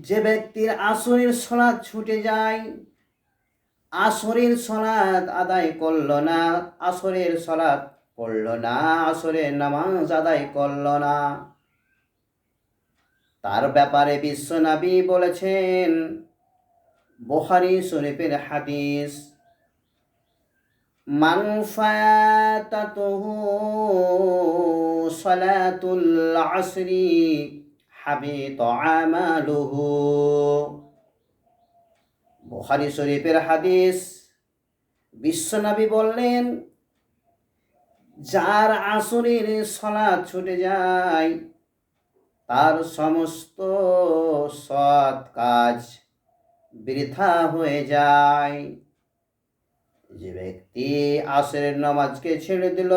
যে ব্যক্তির আসরের সলাৎ ছুটে যায়, আসরের সলাৎ আদায় করল না, আসরের সলাৎ পড়ল না, আসরের নামাজ আদায় করল না, তার ব্যাপারে বিশ্বনবী বলেছেন, বুখারী শরীফের হাদিস, মান ফাতাতুহু সালাতুল আসরি হাবিতা আমালুহু। বুখারী শরীফের হাদিস। বিশ্বনবী বললেন, যার আসরের সলাৎ ছুটে যায় তার সমস্ত সৎ কাজ বৃথা হয়ে যায়। যে ব্যক্তি আসরের নামাজকে ছেড়ে দিল,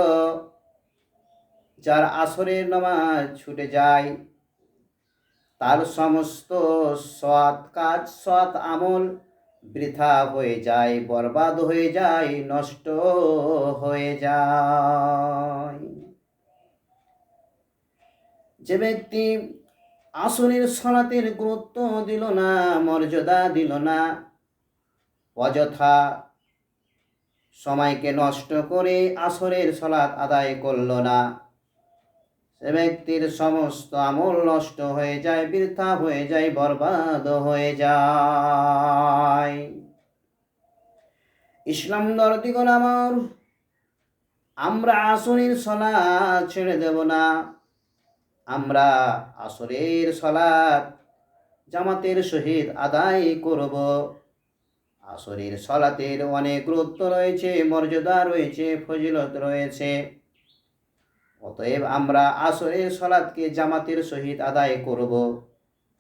যার আসরের নামাজ ছুটে যায়, তার সমস্ত সৎ কাজ, সৎ আমল বৃথা হয়ে যায়, বরবাদ হয়ে যায়, নষ্ট হয়ে যায়। যে ব্যক্তি আসরের সলাতের গুরুত্ব দিল না, মর্যাদা দিল না, অযথা সময়কে নষ্ট করে আসরের সলাত আদায় করল না, সে ব্যক্তির সমস্ত আমল নষ্ট হয়ে যায়, বৃথা হয়ে যায়, বরবাদ হয়ে যায়। ইসলাম দরদিগণ আমার, আমরা আসরের সলাত ছেড়ে দেব না। আমরা আসরের সলাত জামাতের সহিত আদায় করব। আসরের সলাতের অনেক গুরুত্ব রয়েছে, মর্যাদা রয়েছে, ফজিলত রয়েছে। অতএব আমরা আসরের সলাতকে জামাতের সহিত আদায় করব।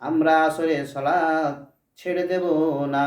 আমরা আসরের সলাত ছেড়ে দেব না।